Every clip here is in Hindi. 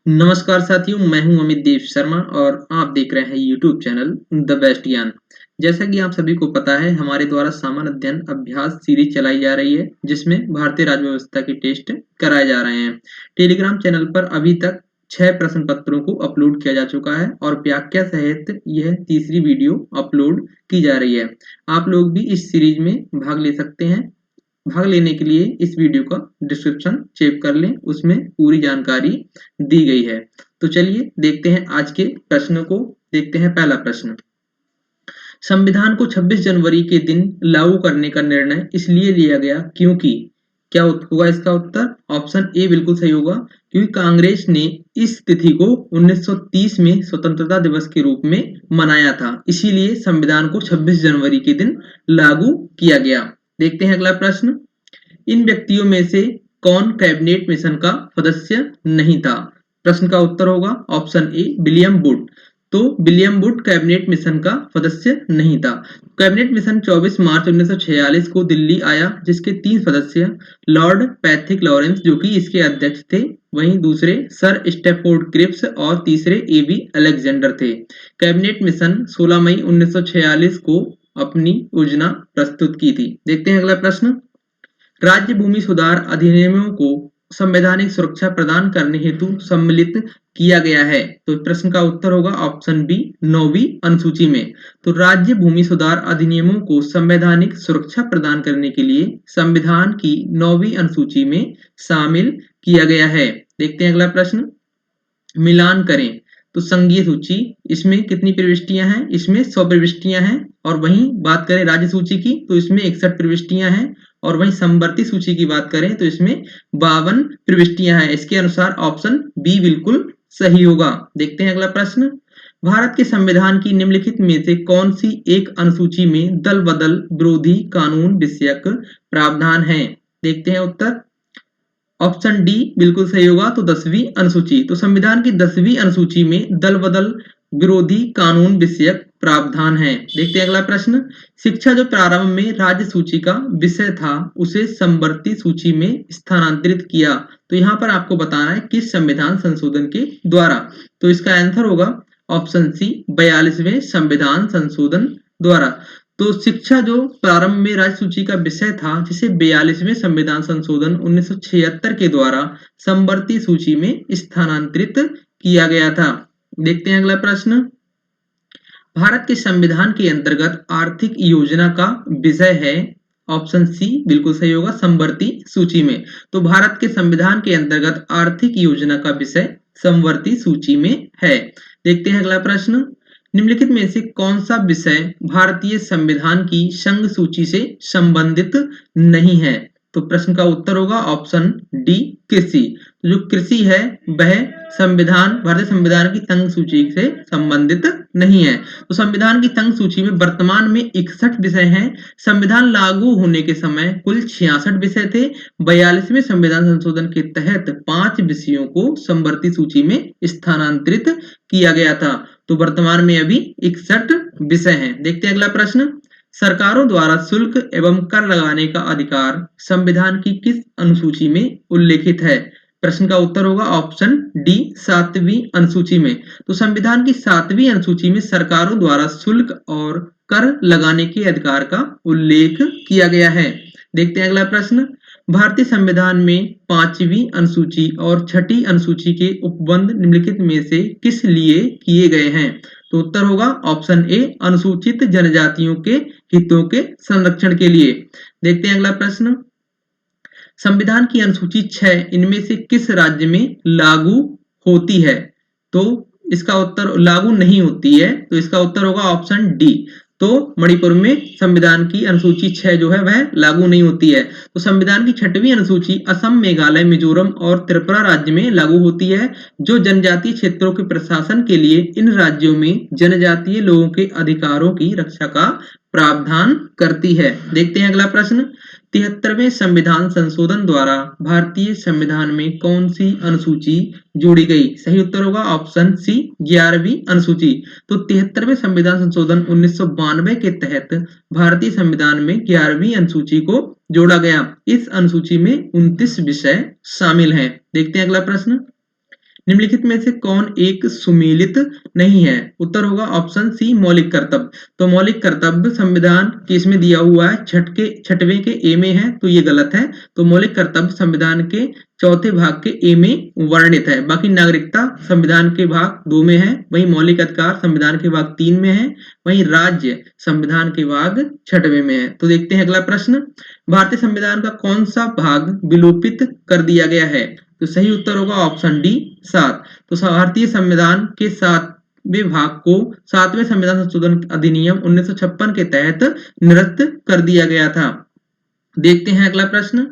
नमस्कार साथियों, मैं हूं अमित देव शर्मा और आप देख रहे हैं यूट्यूब चैनल द बेस्ट ज्ञान। जैसा कि आप सभी को पता है, हमारे द्वारा सामान्य अध्ययन अभ्यास सीरीज चलाई जा रही है, जिसमें भारतीय राज्य व्यवस्था के टेस्ट कराए जा रहे हैं। टेलीग्राम चैनल पर अभी तक 6 प्रश्न पत्रों को अपलोड किया जा चुका है और व्याख्या सहित यह तीसरी वीडियो अपलोड की जा रही है। आप लोग भी इस सीरीज में भाग ले सकते हैं। भाग लेने के लिए इस वीडियो का डिस्क्रिप्शन चेक कर लें, उसमें पूरी जानकारी दी गई है। तो चलिए देखते हैं आज के प्रश्नों को। देखते हैं पहला प्रश्न। संविधान को 26 जनवरी के दिन लागू करने का निर्णय इसलिए लिया गया क्योंकि क्या होगा इसका उत्तर? ऑप्शन ए बिल्कुल सही होगा, क्योंकि कांग्रेस ने इस तिथि को 1930 में स्वतंत्रता दिवस के रूप में मनाया था, इसीलिए संविधान को 26 जनवरी के दिन लागू किया गया। देखते हैं अगला प्रश्न। इन व्यक्तियों में से कौन कैबिनेट मिशन का सदस्य नहीं था? प्रश्न का उत्तर होगा ऑप्शन ए विलियम वुड। तो विलियम वुड कैबिनेट मिशन का सदस्य नहीं था। कैबिनेट मिशन 24 मार्च 1946 को दिल्ली आया, जिसके 3 सदस्य लॉर्ड पैथिक लॉरेंस जो कि इसके अध्यक्ष थे, वहीं दूसरे सर स्टैफोर्ड क्रिप्स और तीसरे एबी अलेक्जेंडर थे। कैबिनेट मिशन 16 मई 1946 को अपनी योजना प्रस्तुत की थी। देखते हैं अगला प्रश्न। राज्य भूमि सुधार अधिनियमों को संवैधानिक सुरक्षा प्रदान करने हेतु सम्मिलित किया गया है। तो प्रश्न का उत्तर होगा ऑप्शन बी 9वीं अनुसूची में। तो राज्य भूमि सुधार अधिनियमों को संवैधानिक सुरक्षा प्रदान करने के लिए संविधान की 9वीं अनुसूची में शामिल किया गया है। देखते हैं अगला प्रश्न। मिलान करें। तो संघीय सूची, इसमें कितनी प्रविष्टियां हैं? इसमें 100 प्रविष्टियां हैं। और वहीं बात करें राज्य सूची की, तो इसमें 61 प्रविष्टियां हैं। और वहीं समवर्ती सूची की बात करें तो इसमें 52 प्रविष्टियां हैं। इसके अनुसार ऑप्शन बी बिल्कुल सही होगा। देखते हैं अगला प्रश्न। भारत के संविधान की निम्नलिखित में से कौन सी एक अनुसूची में दल बदल विरोधी कानून विषयक प्रावधान है? देखते हैं उत्तर। ऑप्शन डी बिल्कुल सही होगा। तो 10वीं अनुसूची। तो संविधान की 10वीं अनुसूची में दल बदल विरोधी कानून विषयक प्रावधान है। देखते हैं अगला प्रश्न। शिक्षा जो प्रारंभ में राज्य सूची का विषय था, उसे समवर्ती सूची में स्थानांतरित किया। तो यहाँ पर आपको बताना है किस संविधान संशोधन के द्वारा। तो इसका आंसर होगा ऑप्शन सी 42वें संविधान संशोधन द्वारा। तो शिक्षा जो प्रारंभ में राज्य सूची का विषय था, जिसे 42वें संविधान संशोधन 1976 के द्वारा समवर्ती सूची में स्थानांतरित किया गया था। देखते हैं अगला प्रश्न। भारत के संविधान के अंतर्गत आर्थिक योजना का विषय है। ऑप्शन सी बिल्कुल सही होगा, समवर्ती सूची में। तो भारत के संविधान के अंतर्गत आर्थिक योजना का विषय समवर्ती सूची में है। देखते हैं अगला प्रश्न। निम्नलिखित में से कौन सा विषय भारतीय संविधान की संघ सूची से संबंधित नहीं है? तो प्रश्न का उत्तर होगा ऑप्शन डी कृषि। तो जो कृषि है वह भारतीय संविधान की संघ सूची से संबंधित नहीं है। तो संविधान की संघ सूची में वर्तमान में 61 विषय हैं। संविधान लागू होने के समय कुल 66 विषय थे। 42वें संविधान संशोधन के तहत 5 विषयों को समवर्ती सूची में स्थानांतरित किया गया था। तो वर्तमान में अभी 61 विषय हैं। देखते हैं अगला प्रश्न। सरकारों द्वारा शुल्क एवं कर लगाने का अधिकार संविधान की किस अनुसूची में उल्लेखित है? प्रश्न का उत्तर होगा ऑप्शन डी 7वीं अनुसूची में। तो संविधान की 7वीं अनुसूची में सरकारों द्वारा शुल्क और कर लगाने के अधिकार का उल्लेख किया गया है। देखते हैं अगला प्रश्न। भारतीय संविधान में 5वीं अनुसूची और 6ठी अनुसूची के उपबंध निम्नलिखित में से किस लिए किए गए हैं? तो उत्तर होगा ऑप्शन ए अनुसूचित जनजातियों के हितों के संरक्षण के लिए। देखते हैं अगला प्रश्न। संविधान की अनुसूची 6 इनमें से किस राज्य में लागू होती है? तो इसका उत्तर लागू नहीं होती है। तो इसका उत्तर होगा ऑप्शन डी। तो मणिपुर में संविधान की अनुसूची 6 जो है वह लागू नहीं होती है। तो संविधान की 6वीं अनुसूची असम, मेघालय, मिजोरम और त्रिपुरा राज्य में लागू होती है, जो जनजातीय क्षेत्रों के प्रशासन के लिए इन राज्यों में जनजातीय लोगों के अधिकारों की रक्षा का प्रावधान करती है। देखते हैं अगला प्रश्न। 73वें संविधान संशोधन द्वारा भारतीय संविधान में कौन सी अनुसूची जोड़ी गई? सही उत्तर होगा ऑप्शन सी 11वीं अनुसूची। तो 73वें संविधान संशोधन 1992 के तहत भारतीय संविधान में 11वीं अनुसूची को जोड़ा गया। इस अनुसूची में 29 विषय शामिल हैं। देखते हैं अगला प्रश्न। निम्नलिखित में से कौन एक सुमेलित नहीं है? उत्तर होगा ऑप्शन सी मौलिक कर्तव्य। तो मौलिक कर्तव्य संविधान के इसमें दिया हुआ है छठवें के ए में है, तो ये गलत है। तो मौलिक कर्तव्य संविधान के चौथे भाग के ए में वर्णित है। बाकी नागरिकता संविधान के भाग 2 में है, वहीं मौलिक अधिकार संविधान के भाग 3 में है, वहीं राज्य संविधान के भाग 6वें में है। तो देखते हैं अगला प्रश्न, भारतीय संविधान का कौन सा भाग विलोपित कर दिया गया है? तो सही उत्तर होगा ऑप्शन डी 7। तो भारतीय संविधान के 7वें भाग को 7वें संविधान संशोधन अधिनियम 1956 के तहत निरस्त कर दिया गया था। देखते हैं अगला प्रश्न,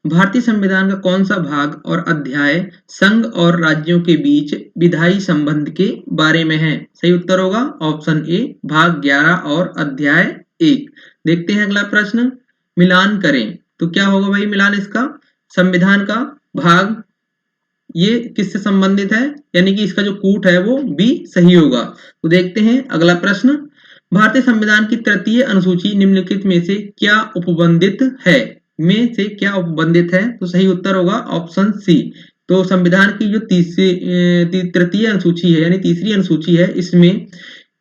भारतीय संविधान का कौन सा भाग और अध्याय संघ और राज्यों के बीच विधायी संबंध के बारे में है? सही उत्तर होगा ऑप्शन ए भाग 11 और अध्याय 1। देखते हैं अगला प्रश्न, मिलान करें। तो क्या होगा भाई मिलान इसका? संविधान का भाग ये किससे संबंधित है, यानी कि इसका जो कूट है वो बी सही होगा। तो देखते हैं अगला प्रश्न, भारतीय संविधान की तृतीय अनुसूची निम्नलिखित में से क्या उपबंधित है? में से क्या उपबंधित है? तो सही उत्तर होगा ऑप्शन सी। तो संविधान की जो तृतीय अनुसूची है यानी तीसरी अनुसूची है, इसमें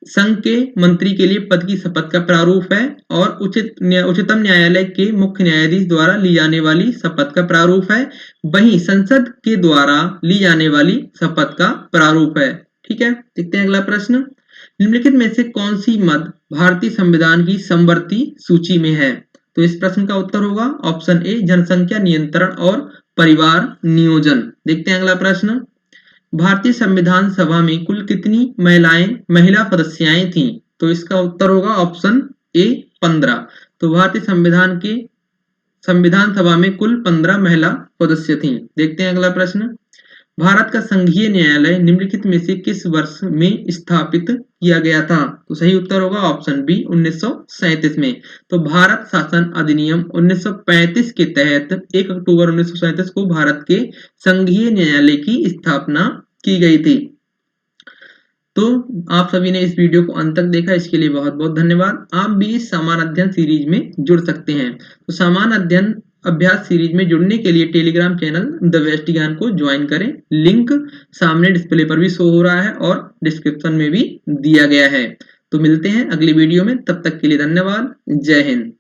संघ के मंत्री के लिए पद की शपथ का प्रारूप है और उच्चतम न्यायालय के मुख्य न्यायाधीश द्वारा ली जाने वाली शपथ का प्रारूप है। वहीं संसद के द्वारा ली जाने वाली शपथ का प्रारूप है। ठीक है, देखते हैं अगला प्रश्न, निम्नलिखित में से कौन सी मद भारतीय संविधान की समवर्ती सूची में है? तो इस प्रश्न का उत्तर होगा ऑप्शन ए जनसंख्या नियंत्रण और परिवार नियोजन। देखते हैं अगला प्रश्न, भारतीय संविधान सभा में कुल कितनी महिला सदस्याएं थीं? तो इसका उत्तर होगा ऑप्शन ए 15। तो भारतीय संविधान सभा में कुल 15 महिला सदस्य थीं। देखते हैं अगला प्रश्न, भारत का संघीय न्यायालय निम्नलिखित में से किस वर्ष में स्थापित किया गया था? तो सही उत्तर होगा ऑप्शन बी 1937 में। तो भारत शासन अधिनियम 1935 के तहत 1 अक्टूबर 1937 को भारत के संघीय न्यायालय की स्थापना की गई थी। तो आप सभी ने इस वीडियो को अंत तक देखा, इसके लिए बहुत बहुत धन्यवाद। आप भी इस समान अध्ययन सीरीज में जुड़ सकते हैं। तो समान अध्ययन अभ्यास सीरीज में जुड़ने के लिए टेलीग्राम चैनल द बेस्ट ज्ञान को ज्वाइन करें। लिंक सामने डिस्प्ले पर भी शो हो रहा है और डिस्क्रिप्शन में भी दिया गया है। तो मिलते हैं अगली वीडियो में, तब तक के लिए धन्यवाद। जय हिंद।